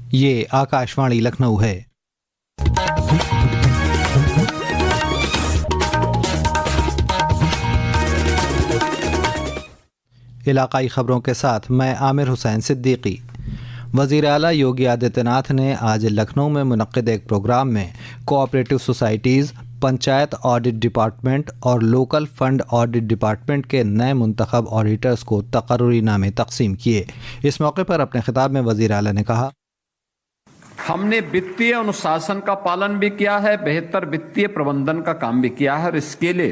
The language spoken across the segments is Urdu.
یہ آکاشوانی لکھنؤ ہے۔ علاقائی خبروں کے ساتھ میں عامر حسین صدیقی۔ وزیر اعلیٰ یوگی آدتیہ ناتھ نے آج لکھنؤ میں منعقد ایک پروگرام میں cooperative societies, panchayat audit department اور لوکل فنڈ آڈٹ ڈپارٹمنٹ کے نئے منتخب آڈیٹرز کو تقرری نامے تقسیم کیے۔ اس موقع پر اپنے خطاب میں وزیر اعلیٰ نے کہا، ہم نے وتیہ انوشاسن کا پالن بھی کیا ہے، بہتر وتیہ پربندھن کا کام بھی کیا ہے، اور اس کے لیے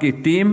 کی ٹیم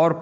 اور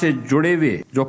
سے جڑے ہوئے جو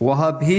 وہ بھی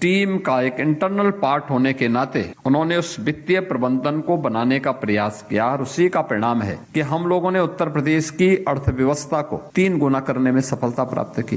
ٹیم کا ایک انٹرنل پارٹ ہونے کے ناطے انہوں نے اس وتیہ پربندھن کو بنانے کا پریاس کیا، اور اسی کا پرینام ہے کہ ہم لوگوں نے اتر پردیش کی ارتھ ویوستھا کو 3 گنا کرنے میں سفلتا پراپت کی۔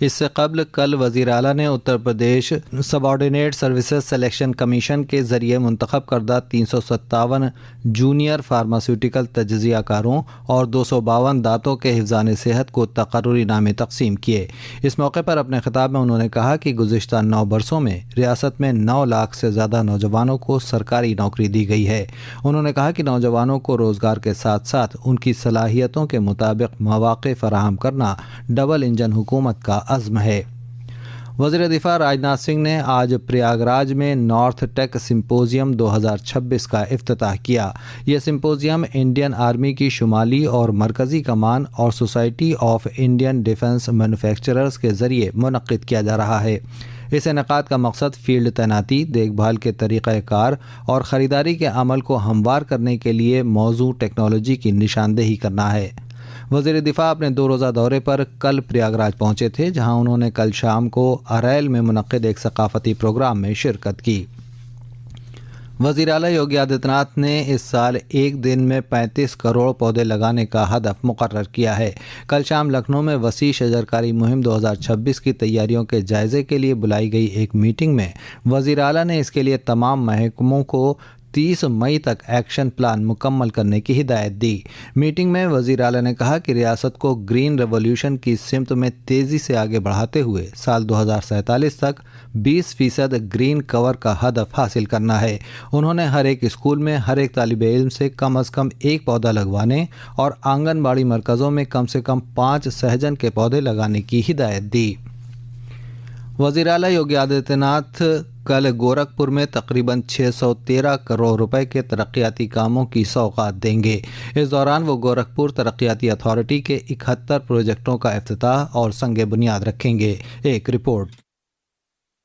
اس سے قبل کل وزیر اعلیٰ نے اتر پردیش سب آرڈینیٹ سروسز سلیکشن کمیشن کے ذریعے منتخب کردہ 357 جونیئر فارماسیوٹیکل تجزیہ کاروں اور 252 دانتوں کے حفظان صحت کو تقرری نامے تقسیم کیے۔ اس موقع پر اپنے خطاب میں انہوں نے کہا کہ گزشتہ 9 برسوں میں ریاست میں 9 لاکھ سے زیادہ نوجوانوں کو سرکاری نوکری دی گئی ہے۔ انہوں نے کہا کہ نوجوانوں کو روزگار کے ساتھ ساتھ ان کی صلاحیتوں کے مطابق مواقع فراہم کرنا ڈبل انجن حکومت کا عزم ہے۔ وزیر دفاع راجناتھ سنگھ نے آج پریاگراج میں نارتھ ٹیک سمپوزیم 2026 کا افتتاح کیا۔ یہ سمپوزیم انڈین آرمی کی شمالی اور مرکزی کمان اور society of Indian defence manufacturers کے ذریعے منعقد کیا جا رہا ہے۔ اس انعقاد کا مقصد فیلڈ تعیناتی، دیکھ بھال کے طریقہ کار اور خریداری کے عمل کو ہموار کرنے کے لیے موزوں ٹیکنالوجی کی نشاندہی کرنا ہے۔ وزیر دفاع اپنے 2 روزہ دورے پر کل پریاگراج پہنچے تھے، جہاں انہوں نے کل شام کو اریل میں منعقد ایک ثقافتی پروگرام میں شرکت کی۔ وزیر اعلیٰ یوگی آدتیہ ناتھ نے اس سال ایک دن میں 35 کروڑ پودے لگانے کا ہدف مقرر کیا ہے۔ کل شام لکھنؤ میں وسیع شجرکاری مہم 2026 کی تیاریوں کے جائزے کے لیے بلائی گئی ایک میٹنگ میں وزیر اعلیٰ نے اس کے لیے تمام محکموں کو 30 مئی تک ایکشن پلان مکمل کرنے کی ہدایت دی۔ میٹنگ میں وزیر اعلیٰ نے کہا کہ ریاست کو گرین ریولوشن کی سمت میں تیزی سے آگے بڑھاتے ہوئے سال 2047 تک 20% گرین کور کا ہدف حاصل کرنا ہے۔ انہوں نے ہر ایک اسکول میں ہر ایک طالب علم سے کم از کم 1 پودا لگوانے اور آنگن باڑی مرکزوں میں کم سے کم 5 سہجن کے پودے لگانے کی ہدایت دی۔ وزیر اعلیٰ یوگی آدتیہ ناتھ کل گورکھپور میں تقریباً 613 کروڑ روپے کے ترقیاتی کاموں کی سوغات دیں گے۔ اس دوران وہ گورکھپور ترقیاتی اتھارٹی کے 71 پروجیکٹوں کا افتتاح اور سنگ بنیاد رکھیں گے۔ ایک رپورٹ۔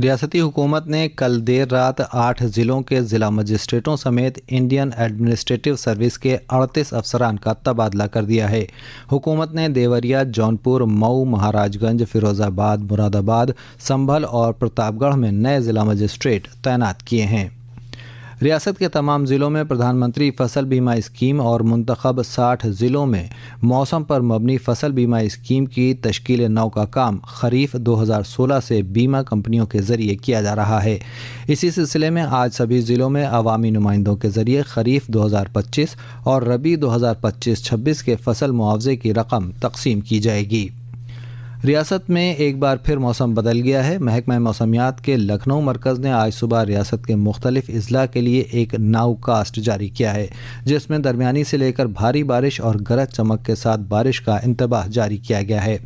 ریاستی حکومت نے کل دیر رات 8 ضلعوں کے ضلع مجسٹریٹوں سمیت انڈین ایڈمنسٹریٹو سروس کے 38 افسران کا تبادلہ کر دیا ہے۔ حکومت نے دیوریا، جونپور، مئو، مہاراج گنج، فیروز آباد، مراد آباد، سنبھل اور پرتاپ گڑھ میں نئے ضلع مجسٹریٹ تعینات کیے ہیں۔ ریاست کے تمام ضلعوں میں پردھان منتری فصل بیمہ اسکیم اور منتخب 60 ضلعوں میں موسم پر مبنی فصل بیمہ اسکیم کی تشکیل نو کا کام خریف 2016 سے بیمہ کمپنیوں کے ذریعے کیا جا رہا ہے۔ اسی سلسلے میں آج سبھی ضلعوں میں عوامی نمائندوں کے ذریعے خریف 2025 اور ربیع 2025-26 کے فصل معاوضے کی رقم تقسیم کی جائے گی۔ ریاست میں ایک بار پھر موسم بدل گیا ہے۔ محکمہ موسمیات کے لکھنؤ مرکز نے آج صبح ریاست کے مختلف اضلاع کے لیے ایک ناؤ کاسٹ جاری کیا ہے، جس میں درمیانی سے لے کر بھاری بارش اور گرج چمک کے ساتھ بارش کا انتباہ جاری کیا گیا ہے۔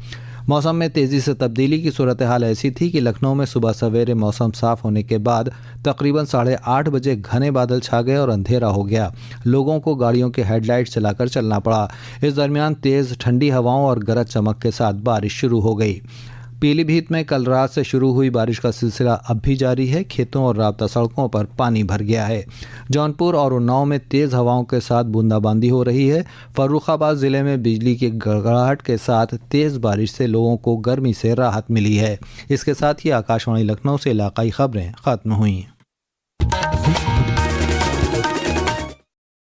موسم میں تیزی سے تبدیلی کی صورتحال ایسی تھی کہ لکھنؤ میں صبح سویرے موسم صاف ہونے کے بعد تقریباً 8:30 بجے گھنے بادل چھا گئے اور اندھیرا ہو گیا۔ لوگوں کو گاڑیوں کے ہیڈ لائٹ چلا کر چلنا پڑا۔ اس درمیان تیز ٹھنڈی ہواؤں اور گرج چمک کے ساتھ بارش شروع ہو گئی۔ پیلی بھیت میں کل رات سے شروع ہوئی بارش کا سلسلہ اب بھی جاری ہے. کھیتوں اور رابطہ سڑکوں پر پانی بھر گیا ہے. جونپور اور اناؤ میں تیز ہواؤں کے ساتھ بوندا باندی ہو رہی ہے. فروخ آباد ضلع میں بجلی کی گڑگڑاہٹ کے ساتھ تیز بارش سے لوگوں کو گرمی سے راحت ملی ہے. اس کے ساتھ ہی آکاش وانی لکھنؤ سے علاقائی خبریں ختم ہوئیں.